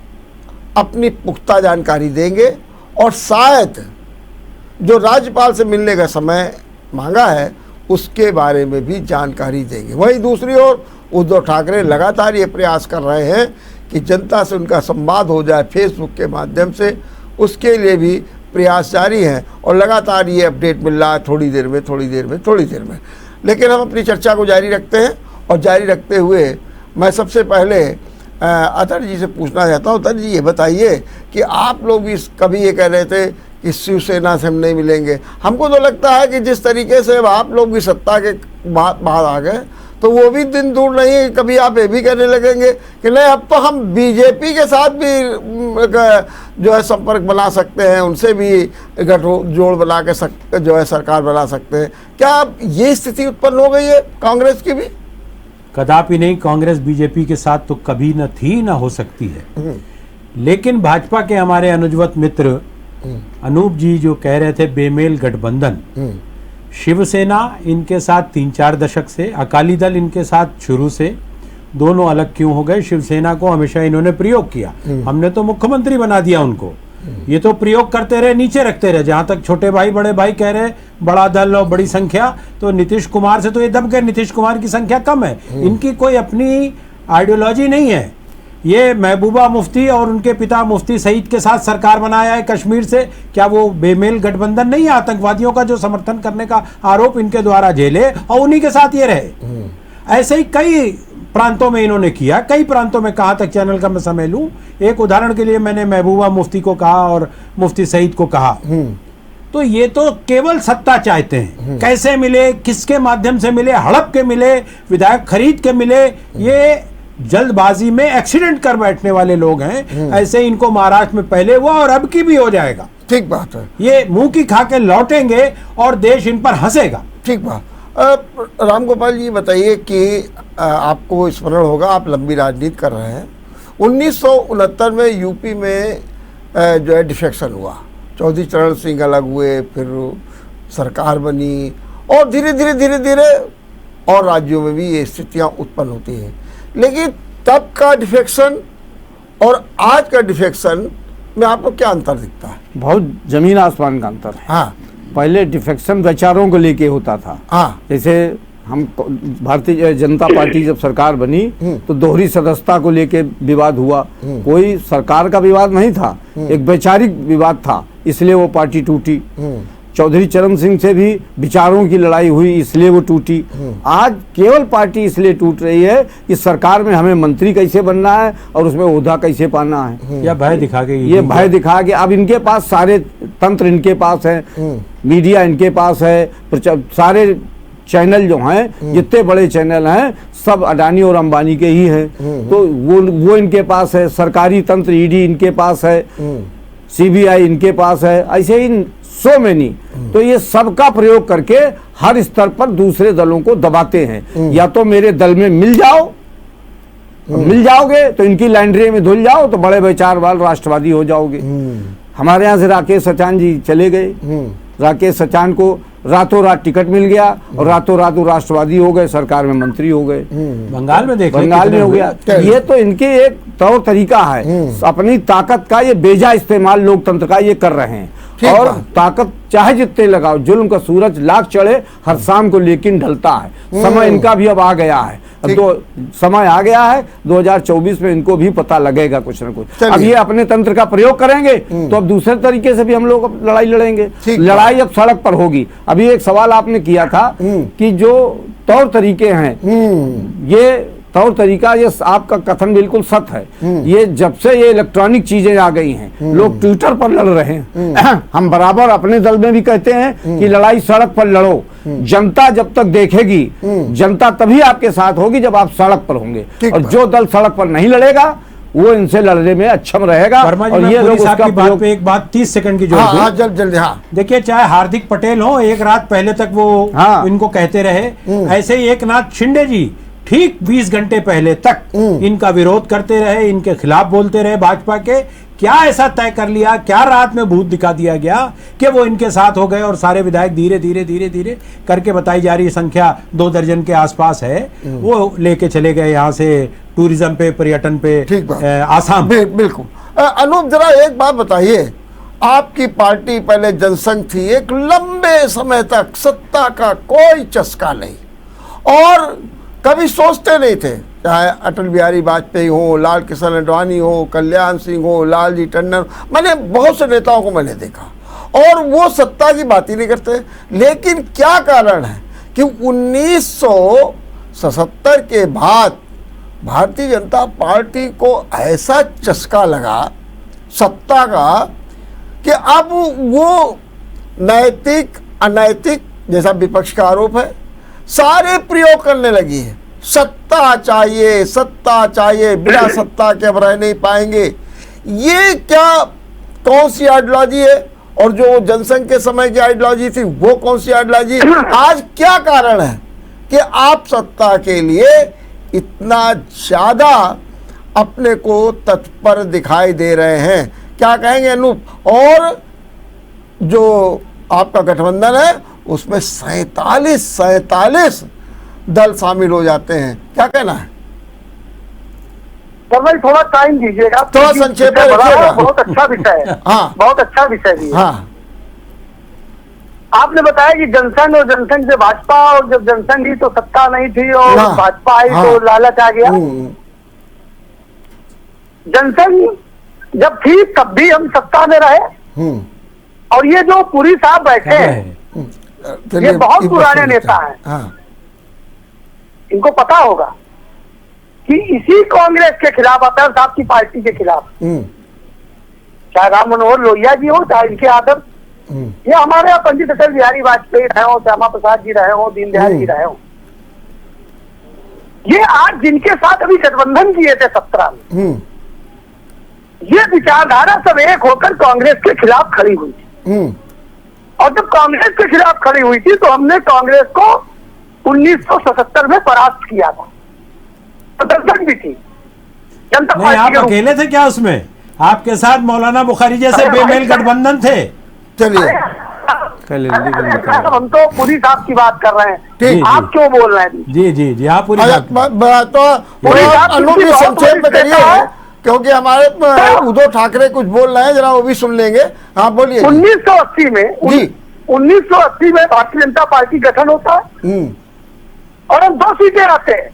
अपनी पुख्ता जानकारी देंगे और शायद जो राज्यपाल से मिलने का समय मांगा है उसके बारे में भी जानकारी देंगे। वहीं दूसरी ओर उद्धव ठाकरे लगातार ये प्रयास कर रहे हैं कि जनता से उनका संवाद हो जाए फेसबुक के माध्यम से, उसके लिए भी प्रयास जारी हैं और लगातार ये अपडेट मिल रहा है, थोड़ी देर में। लेकिन हम अपनी चर्चा को जारी रखते हैं और जारी रखते हुए मैं सबसे पहले अतर जी से पूछना चाहता हूँ। अतर जी ये बताइए कि आप लोग भी कभी ये कह रहे थे कि शिवसेना से हम नहीं मिलेंगे। हमको तो लगता है कि जिस तरीके से आप लोग भी सत्ता के बाद आ गए तो वो भी दिन दूर नहीं है, कभी आप ये भी कहने लगेंगे कि नहीं अब तो हम बीजेपी के साथ भी जो है संपर्क बना सकते हैं, उनसे भी गठजोड़ बना के जो है सरकार बना सकते हैं। क्या अब ये स्थिति उत्पन्न हो गई है कांग्रेस की भी? कदापि नहीं, कांग्रेस बीजेपी के साथ तो कभी न थी न हो सकती है। लेकिन भाजपा के हमारे अनुजवत मित्र अनूप जी जो कह रहे थे बेमेल गठबंधन, शिवसेना इनके साथ 3-4 दशक से, अकाली दल इनके साथ शुरू से, दोनों अलग क्यों हो गए? शिवसेना को हमेशा इन्होंने प्रयोग किया, हमने तो मुख्यमंत्री बना दिया उनको, ये तो प्रयोग करते रहे, नीचे रखते रहे। जहां तक छोटे भाई बड़े भाई कह रहे बड़ा दल और बड़ी संख्या, तो नीतीश कुमार से तो ये दब गए, नीतीश कुमार की संख्या कम है, इनकी कोई अपनी आइडियोलॉजी नहीं है। ये महबूबा मुफ्ती और उनके पिता मुफ्ती सईद के साथ सरकार बनाया है कश्मीर से, क्या वो बेमेल गठबंधन नहीं है? आतंकवादियों का जो समर्थन करने का आरोप इनके द्वारा झेले और उन्हीं के साथ ये रहे। ऐसे ही कई प्रांतों में इन्होंने किया, कई प्रांतों में। कहाँ तक चैनल का मैं समय लूं, एक उदाहरण के लिए मैंने महबूबा मुफ्ती को कहा और मुफ्ती सईद को कहा, तो ये तो केवल सत्ता चाहते हैं, कैसे मिले, किसके माध्यम से मिले, हड़प के मिले, विधायक खरीद के मिले, ये जल्दबाजी में एक्सीडेंट कर बैठने वाले लोग हैं। ऐसे इनको महाराष्ट्र में पहले हुआ और अब की भी हो जाएगा। ठीक बात है, ये मुंह की खा के लौटेंगे और देश इन पर हंसेगा। ठीक बात। राम गोपाल जी बताइए कि आपको स्मरण होगा, आप लंबी राजनीति कर रहे हैं, 1969 में यूपी में जो है डिफेक्शन हुआ, चौधरी चरण सिंह अलग हुए, फिर सरकार बनी और धीरे धीरे और राज्यों में भी ये स्थितियां उत्पन्न होती हैं। लेकिन तब का डिफेक्शन और आज का डिफेक्शन में आपको क्या अंतर दिखता है? बहुत जमीन आसमान का अंतर है। हाँ, पहले डिफेक्शन विचारों को लेके होता था। हाँ, जैसे हम भारतीय जनता पार्टी जब सरकार बनी तो दोहरी सदस्यता को लेके विवाद हुआ, कोई सरकार का विवाद नहीं था, एक वैचारिक विवाद था, इसलिए वो पार्टी टूटी। चौधरी चरण सिंह से भी विचारों की लड़ाई हुई, इसलिए वो टूटी। आज केवल पार्टी इसलिए टूट रही है कि सरकार में हमें मंत्री कैसे बनना है और उसमें ओहदा कैसे पाना है, या भय दिखा के, ये भय दिखा के। अब इनके पास सारे तंत्र इनके पास है, मीडिया इनके पास है, सारे चैनल जो हैं, जितने बड़े चैनल हैं सब अडानी और अंबानी के ही हैं, तो वो इनके पास है, सरकारी तंत्र ईडी इनके पास है, सीबीआई इनके पास है, ऐसे ही सो मेनी। तो ये सबका प्रयोग करके हर स्तर पर दूसरे दलों को दबाते हैं। या तो मेरे दल में मिल जाओगे तो इनकी लैंड्री में धुल जाओ तो बड़े विचारवान राष्ट्रवादी हो जाओगे। हमारे यहाँ से राकेश सचान जी चले गए, राकेश सचान को रातों रात टिकट मिल गया और रातों रात वो राष्ट्रवादी हो गए, सरकार में मंत्री हो गए। बंगाल में बंगाल में हो गया। ये तो इनके एक तौर तरीका है, अपनी ताकत का ये बेजा इस्तेमाल लोकतंत्र का ये कर रहे हैं। और ताकत चाहे जितने लगाओ, जुल्म का सूरज लाख चढ़े हर शाम को लेकिन ढलता है। समय इनका भी अब आ गया है, समय आ गया है, 2024 में इनको भी पता लगेगा कुछ न कुछ। अब ये अपने तंत्र का प्रयोग करेंगे तो अब दूसरे तरीके से भी हम लोग लड़ाई लड़ेंगे। लड़ाई अब सड़क पर होगी। अभी एक सवाल आपने किया था कि जो तौर तरीके हैं, ये तौर तरीका, ये आपका कथन बिल्कुल सत्य है। ये जब से ये इलेक्ट्रॉनिक चीजें आ गई हैं, लोग ट्विटर पर लड़ रहे हैं। हम बराबर अपने दल में भी कहते हैं कि लड़ाई सड़क पर लड़ो, जनता जब तक देखेगी, जनता तभी आपके साथ होगी जब आप सड़क पर होंगे। और जो दल सड़क पर नहीं लड़ेगा वो इनसे लड़ने में अक्षम रहेगा। और ये लोग उसका प्रयोग। एक बात 30 सेकंड की जोड़ दूं। हाँ, जल्दी। हाँ, देखिए, चाहे हार्दिक पटेल हो, एक रात पहले तक वो इनको कहते रहे, ऐसे ही एक नाथ शिंदे जी ठीक 20 घंटे पहले तक इनका विरोध करते रहे, इनके खिलाफ बोलते रहे भाजपा के। क्या ऐसा तय कर लिया, क्या रात में भूत दिखा दिया गया कि वो इनके साथ हो गए और सारे विधायक धीरे धीरे करके, बताई जा रही संख्या 2 दर्जन के आसपास है, वो लेके चले गए यहाँ से टूरिज्म पे, पर्यटन पे, आसाम। बिल्कुल। अनूप, जरा एक बात बताइए, आपकी पार्टी पहले जनसंघ थी, एक लंबे समय तक सत्ता का कोई चस्का नहीं और कभी सोचते नहीं थे, चाहे अटल बिहारी वाजपेयी हो, लाल कृष्ण आडवाणी हो, कल्याण सिंह हो, लालजी टंडन, मैंने बहुत से नेताओं को मैंने देखा और वो सत्ता की बात ही नहीं करते। लेकिन क्या कारण है कि 1977 के बाद भारतीय जनता पार्टी को ऐसा चस्का लगा सत्ता का कि अब वो नैतिक अनैतिक, जैसा विपक्ष का आरोप है, सारे प्रयोग करने लगी है। सत्ता चाहिए, सत्ता चाहिए, बिना सत्ता के अब रह नहीं पाएंगे। ये क्या, कौन सी आइडियोलॉजी है? और जो जनसंघ के समय की आइडियोलॉजी थी वो कौन सी आइडियोलॉजी? आज क्या कारण है कि आप सत्ता के लिए इतना ज्यादा अपने को तत्पर दिखाई दे रहे हैं? क्या कहेंगे अनूप? और जो आपका गठबंधन है उसमें 47 दल शामिल हो जाते हैं, क्या कहना है? सर भाई थोड़ा टाइम दीजिएगा, थोड़ा संक्षेप में रखिएगा। बहुत अच्छा विषय है। हाँ। बहुत अच्छा विषय भी है। हाँ, आपने बताया कि जनसंघ और जनसंघ से भाजपा, और जब जनसंघ ही तो सत्ता नहीं थी और हाँ। भाजपा आई हाँ। तो लालच आ गया। जनसंघ जब थी तब भी हम सत्ता में रहे, और ये जो पुरी साहब बैठे हैं चलिए, ये बहुत एक पुराने बात नेता सुनिए। हैं। हाँ, इनको पता होगा कि इसी कांग्रेस के खिलाफ, अटल साहब की पार्टी के खिलाफ, चाहे राम मनोहर लोहिया जी हो, चाहे इनके आदर्श, ये हमारे यहाँ पंडित अटल बिहारी वाजपेयी रहे हो, श्यामा प्रसाद जी रहे हो, दीनदयाल जी रहे हो, ये आज जिनके साथ अभी गठबंधन किए थे 17 में, ये विचारधारा सब एक होकर कांग्रेस के खिलाफ खड़ी हुई थी। और जब कांग्रेस के खिलाफ खड़ी हुई थी तो हमने कांग्रेस को 1977 में परास्त किया था, प्रदर्शन भी थी जनता नहीं, पार्टी आप के रूप में। अकेले थे क्या उसमें? आपके साथ मौलाना बुखारी जैसे अरे भाई बेमेल साहब। गठबंधन थे। चलिए हम तो पुरी साहब की बात कर रहे ठीक। हैं, आप क्यों बोल रहे हैं? जी जी जी, आप पूरी अच्छा, बात तो पूरी बात अनूप जी बहुत संक्षेप में बड़ी करिए, है। क्योंकि हमारे उद्धव ठाकरे कुछ बोल रहे हैं, जरा वो भी सुन लेंगे। हाँ बोलिए जी। 1980 में जी। 1980 में भारतीय जनता पार्टी गठन होता है और हम 2 सीटें आते हैं।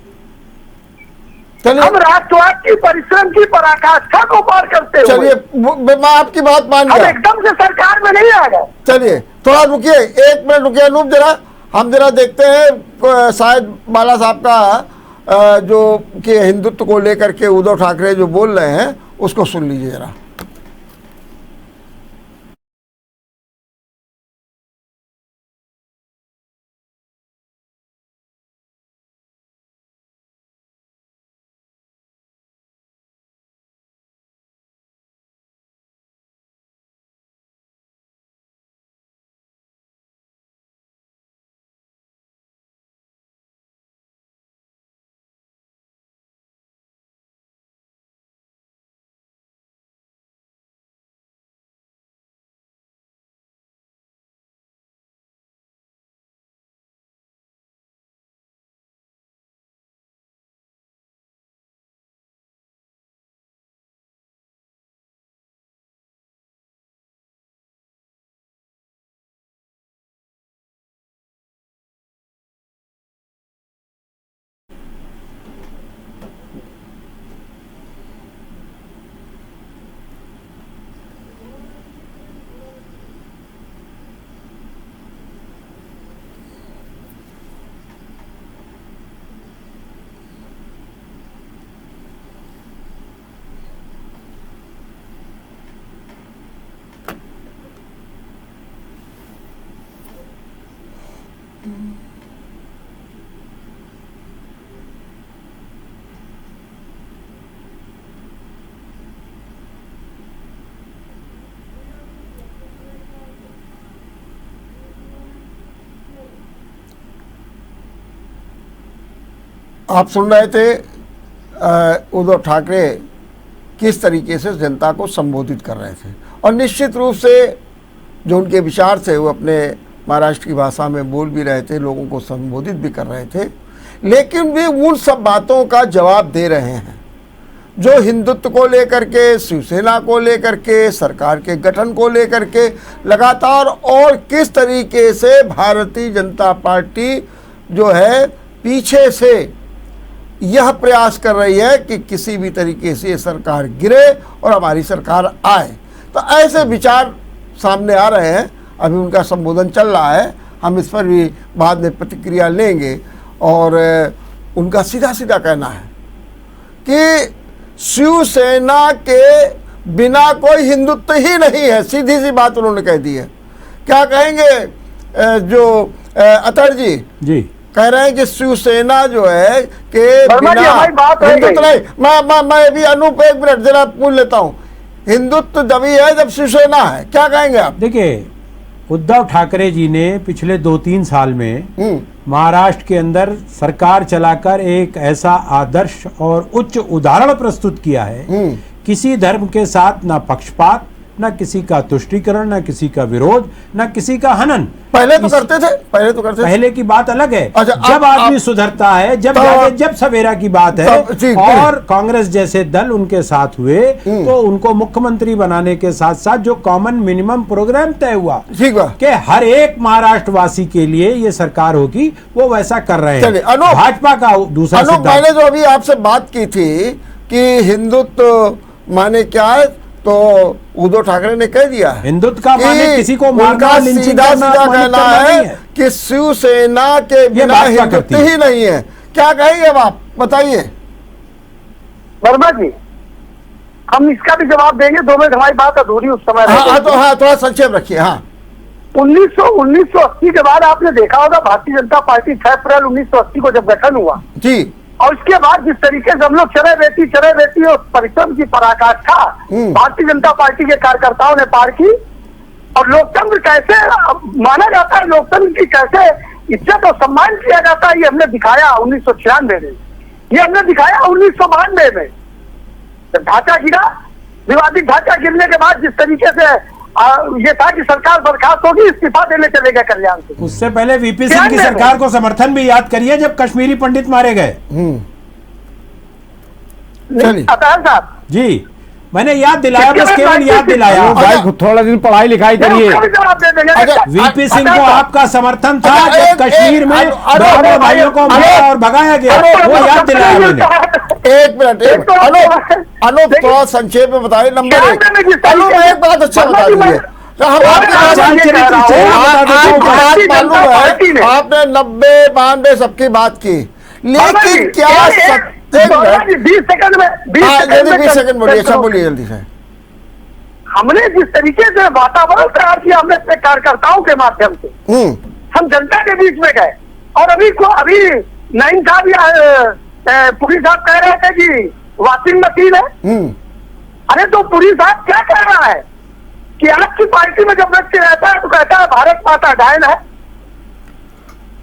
चलिए हम राष्ट्रवाद की परिश्रम की पराकाष्ठा को पार करते हुए चलिए, मैं आपकी बात मान हम गया। एकदम से सरकार में नहीं आ गए। चलिए थोड़ा रुकिए, 1 मिनट रुकिए अनूप, जरा हम जरा देखते हैं शायद बाला साहब का जो कि हिंदुत्व को लेकर के उद्धव ठाकरे जो बोल रहे हैं उसको सुन लीजिए जरा। आप सुन रहे थे उद्धव ठाकरे किस तरीके से जनता को संबोधित कर रहे थे, और निश्चित रूप से जो उनके विचार थे वो अपने महाराष्ट्र की भाषा में बोल भी रहे थे, लोगों को संबोधित भी कर रहे थे, लेकिन वे उन सब बातों का जवाब दे रहे हैं जो हिंदुत्व को लेकर के, शिवसेना को लेकर के, सरकार के गठन को लेकर के लगातार, और किस तरीके से भारतीय जनता पार्टी जो है पीछे से यह प्रयास कर रही है कि किसी भी तरीके से ये सरकार गिरे और हमारी सरकार आए। तो ऐसे विचार सामने आ रहे हैं। अभी उनका संबोधन चल रहा है, हम इस पर भी बाद में प्रतिक्रिया लेंगे। और उनका सीधा सीधा कहना है कि शिवसेना के बिना कोई हिंदुत्व ही नहीं है, सीधी सी बात उन्होंने कह दी है। क्या कहेंगे जो अतड़ जी? जी कह रहे हैं कि शिवसेना जो है कि वर्मा जी, बिना हमारी बात रह हिंदुत्व गई। नहीं, मैं भी अनूप एक मिनट जरा पूछ लेता हूँ, हिंदुत्व तभी है जब शिवसेना है, क्या कहेंगे आप? देखिए, उद्धव ठाकरे जी ने पिछले 2-3 साल में महाराष्ट्र के अंदर सरकार चलाकर एक ऐसा आदर्श और उच्च उदाहरण प्रस्तुत किया है, किसी धर्म के साथ ना पक्षपात, ना किसी का तुष्टीकरण, ना किसी का विरोध, ना किसी का हनन। पहले तो करते थे, पहले तो करते थे। पहले की बात अलग है। अच्छा, जब आदमी सुधरता है, जब जाके जब सवेरा की बात है और कांग्रेस जैसे दल उनके साथ हुए तो उनको मुख्यमंत्री बनाने के साथ साथ जो कॉमन मिनिमम प्रोग्राम तय हुआ ठीक है कि हर एक महाराष्ट्रवासी के लिए ये सरकार होगी, वो वैसा कर रहे हैं। भाजपा का दूसरा सिद्धांत, मैंने जो अभी आपसे बात की थी कि हिंदुत्व माने क्या है, तो उद्धव ठाकरे ने कह दिया है हिंदुत्व का माने किसी को मारना, उनका लिंचिंग सीधा करना, सीधा अपमानित कहना करना है नहीं है कि शिवसेना के बिना भाजपा करती हिंदुत्व है। ही नहीं है। क्या कहेंगे अब आप बताइए? वर्मा जी, हम इसका भी जवाब देंगे, 2 मिनट हमारी बात अधूरी उस समय रह गई। तो हाँ, थोड़ा संक्षेप रखिए। हाँ, 1980 के बाद आपने देखा होगा भारतीय जनता पार्टी 6 अप्रैल 1980 को जब गठन हुआ, जी, और उसके बाद जिस तरीके से हम लोग चले रहती और परिश्रम की पराकाष्ठा भारतीय जनता पार्टी के कार्यकर्ताओं ने पार की, और लोकतंत्र कैसे माना जाता है, लोकतंत्र की कैसे इज्जत और सम्मान किया जाता है, ये हमने दिखाया 1996 में, ये हमने दिखाया 1992 में। जब ढांचा गिरा, विवादित ढांचा गिरने के बाद जिस तरीके से ये था कि सरकार बर्खास्त होगी, इस्तीफा देने चले गए कल्याण से। उससे पहले वीपी सिंह की सरकार को समर्थन भी याद करिए जब कश्मीरी पंडित मारे गए। अतः साहब जी, मैंने याद दिलाया, बस केवल याद दिलाया। भाई थोड़ा दिन पढ़ाई लिखाई करिए। वीपी सिंह को आपका समर्थन था जब कश्मीर में ब्राह्मण भाइयों को मारा और भगाया गया, वो याद दिलाया मैंने। एक मिनट, अनूप थोड़ा संक्षेप में बताइए। नंबर 1, अनूप एक बात अच्छा बता दीजिए, आपने 90-92 सबकी बात की, लेकिन क्या 20 सेकंड में 20 सेकंड बोलिए, अच्छा बोलिए जल्दी से। हमने जिस तरीके से वातावरण तैयार किया, हमने अपने कार्यकर्ताओं के माध्यम से हम जनता के बीच में गए, और अभी नाइन साहब या पुरी साहब कह रहे थे कि वॉशिंग मशीन है। अरे तो पुरी साहब क्या कह रहा है कि आपकी पार्टी में जब व्यक्ति रहता है तो कहता है भारत माता डायन है।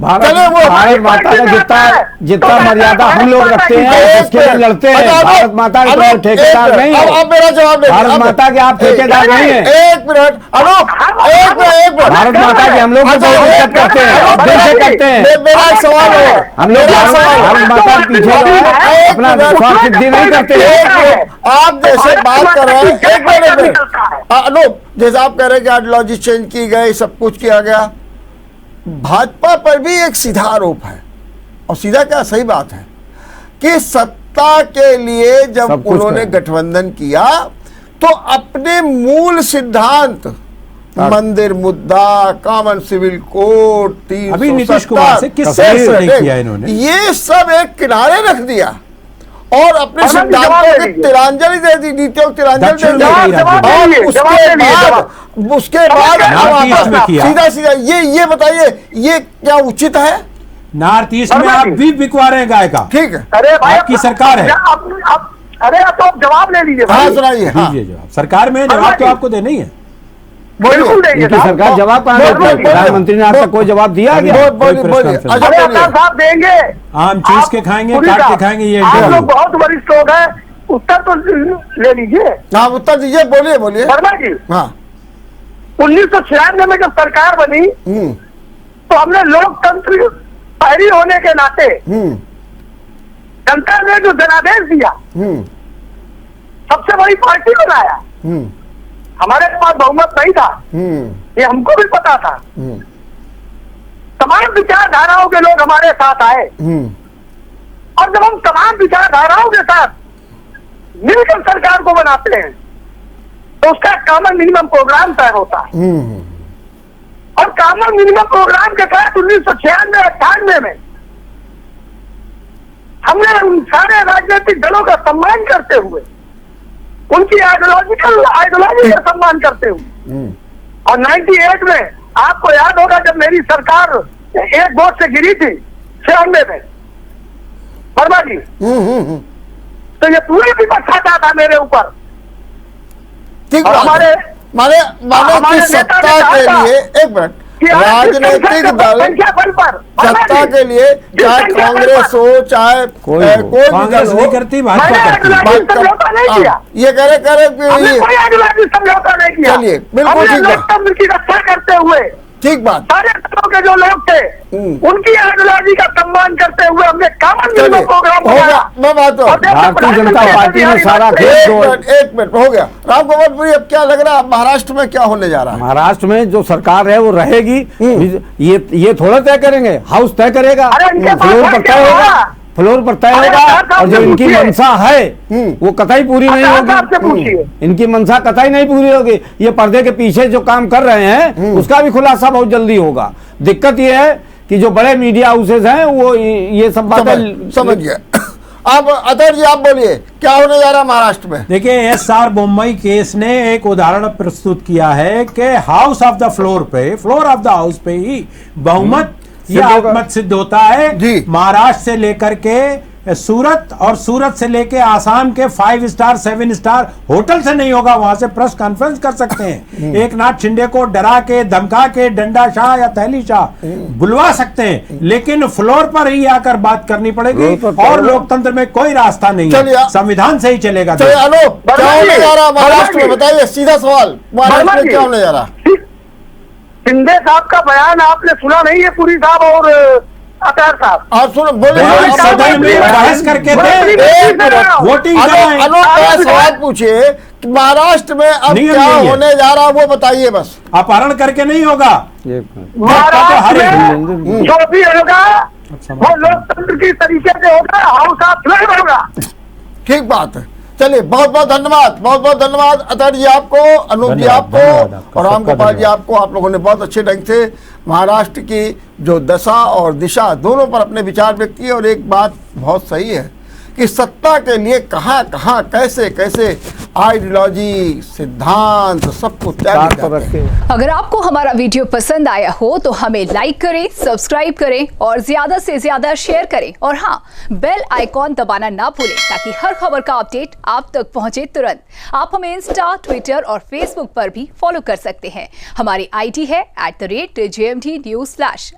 भारत माता का जितना मर्यादा हम लोग रखते हैं उसके लिए लड़ते हैं। भारत माता के ठेकेदार नहीं है। अब मेरा जवाब दे, भारत माता के आप ठेकेदार नहीं है। एक मिनट अनूप, एक मिनट, भारत माता के हम लोग बहुत इज्जत करते हैं, दिल से करते हैं। मेरा एक सवाल है, हम लोग भारत माता के पीछे अपना स्वार्थ सिद्धि नहीं करते। आप जैसे बात कर रहे हैं, एक मिनट अनूप, जैसे आप कह रहे हैं कि आइडियोलॉजी चेंज की गई, सब कुछ किया गया, भाजपा पर भी एक सीधा आरोप है, और सीधा क्या सही बात है कि सत्ता के लिए जब उन्होंने गठबंधन किया तो अपने मूल सिद्धांत, मंदिर मुद्दा, कॉमन सिविल कोड, 370, अभी नीतीश कुमार से किस नहीं किया इन्होंने, ये सब एक किनारे रख दिया और अपने सिद्धांतों की तिलांजलि दे दी, नीतियों की तिलांजलि दे दी, और उसके बाद सीधा सीधा ये बताइए, ये क्या उचित है? नॉर्थ ईस्ट में आप भी बिकवा रहे हैं गाय का। ठीक है, अरे आपकी सरकार है। अरे तो आप जवाब ले लीजिए। हाँ सुनाइए, दीजिए जवाब। सरकार में जवाब तो आपको देना ही है। बिल्कुल देंगे सरकार जवाब कहाँ देती है? प्रधानमंत्री ने आज तक कोई जवाब दिया क्या? बोलिए। साहब देंगे, आम चूस के खाएंगे, काट के खाएंगे, ये आप लोग बहुत वरिष्ठ लोग हैं, उत्तर तो ले लीजिए। हाँ उत्तर दीजिए, बोलिए। वर्मा जी, हाँ 1996 में जब सरकार बनी तो हमने लोकतंत्र पैरी होने के नाते जनता ने जो जनादेश दिया, सबसे बड़ी पार्टी बनाया। हमारे पास बहुमत नहीं था, ये हमको भी पता था। तमाम विचारधाराओं के लोग हमारे साथ आए, और जब हम तमाम विचारधाराओं के साथ मिलकर सरकार को बनाते हैं तो उसका कॉमन मिनिमम प्रोग्राम तय होता है। और कॉमन मिनिमम प्रोग्राम के तहत 1996-98 में हमने उन सारे राजनीतिक दलों का सम्मान करते हुए, उनकी आइडियोलॉजी का सम्मान करते हुए, और 98 में आपको याद होगा जब मेरी सरकार एक वोट से गिरी थी 96 में, वर्मा जी। तो ये पूरी विपक्ष आता था मेरे ऊपर। ठीक और बात है। हमारे माने हमारे कि नेता सत्ता ने कहा के था लिए, एक मिनट, कि राजनीतिक दल संख्या बल पर सत्ता के लिए, चाहे कांग्रेस हो चाहे कोई कोई हो, भी कांग्रेस दल नहीं हो, करती, भाजपा मैंने करती है। आदिवासी समझौता नहीं किया। ये करे हमने कि कोई आदिवासी समझौता नहीं किया। चलिए, बिल्कुल हमने ठीक है। लोकतंत्र की रक्षा करते हुए ठीक बात। सारे दलों के जो लोग थे उनकी आदिवासी का सम्मान करते हुए हमने कामन चलिए, मिनिमम प्रोग्राम हो गया, बनाया। मैं बात और जैसे भारतीय जनता प्रधानमंत्री पार्टी ने सारा वाजपेयी खेल एक मिनट हो गया। राम गोपालपुरी, अब क्या लग रहा है महाराष्ट्र में क्या होने जा रहा है? महाराष्ट्र में जो सरकार है वो रहेगी। ये थोड़ा तय करेंगे, हाउस तय करेगा, अरे इनके पास फ्लोर है पर क्या तय होगा, होगा? फ्लोर पर तय अरे होगा। साहब और जो से इनकी पूछिए। मंशा है वो कतई पूरी नहीं साहब से होगी। पूछिए। इनकी मंशा कतई नहीं पूरी होगी। ये पर्दे के पीछे जो काम कर रहे हैं उसका भी खुलासा बहुत जल्दी होगा। दिक्कत ये है कि जो बड़े मीडिया हाउसेज हैं वो ये सब बातें समझ गया। अब अतर जी, आप बोलिए क्या होने जा रहा है महाराष्ट्र में? देखिए, एसआर बोम्मई केस ने एक उदाहरण प्रस्तुत किया है कि हाउस ऑफ द फ्लोर पे, फ्लोर ऑफ द हाउस पे ही बहुमत या सिद्ध होगा। अल्पमत सिद्ध होता है। जी। महाराष्ट्र से लेकर के सूरत और सूरत से लेके आसाम के 5 स्टार 7 स्टार होटल से नहीं होगा। वहां से प्रेस कॉन्फ्रेंस कर सकते हैं। एक नाथ शिंदे को डरा के, धमका के, डंडा शाह या थैली शाह बुलवा सकते हैं, लेकिन फ्लोर पर ही आकर बात करनी पड़ेगी। फ्लोर पर और लोकतंत्र में कोई रास्ता नहीं चलिए, है, संविधान से ही चलेगा। चलिए अनूप, क्या वर्मा होने जी, जा रहा है महाराष्ट्र में? वर्मा जी। बताइए, सीधा सवाल, महाराष्ट्र वर्मा में जी। क्या होने जा रहा है? शिंदे साहब का बयान आपने सुना नहीं है, पुरी साहब और अतर साहब? आप सुनो, बोले बयान आप- सदन में बहस करके थे। एक मिनट, वोटिंग अनूप कराएं। का सवाल पूछिए कि महाराष्ट्र में अब नियम क्या यही है। होने जा रहा है वो बताइए बस। अपहरण करके नहीं होगा। महाराष्ट्र हर में जो भी होगा वो लोकतंत्र की तरीके से होगा, हाउस ऑफ फ्लोर होगा। ठीक बात है। चलिए, बहुत बहुत धन्यवाद, बहुत बहुत धन्यवाद अतर जी आपको, अनूप जी धन्यवाद, धन्यवाद आपको आपका, और राम सबका गोपाल जी धन्यवाद। आपको। आप लोगों ने बहुत अच्छे ढंग से महाराष्ट्र की जो दशा और दिशा दोनों पर अपने विचार व्यक्त किए। और एक बात बहुत सही है कि सत्ता के लिए कहाँ कहाँ कैसे कैसे आइडियोलॉजी, सिद्धांत सब कुछ त्याग पर रख के। अगर आपको हमारा वीडियो पसंद आया हो तो हमें लाइक करें, सब्सक्राइब करें और ज्यादा से ज्यादा शेयर करें। और हाँ, बेल आइकॉन दबाना ना भूलें ताकि हर खबर का अपडेट आप तक पहुंचे तुरंत। आप हमें इंस्टा, ट्विटर और फेसबुक पर भी फॉलो कर सकते हैं। हमारी आईडी है @JMT News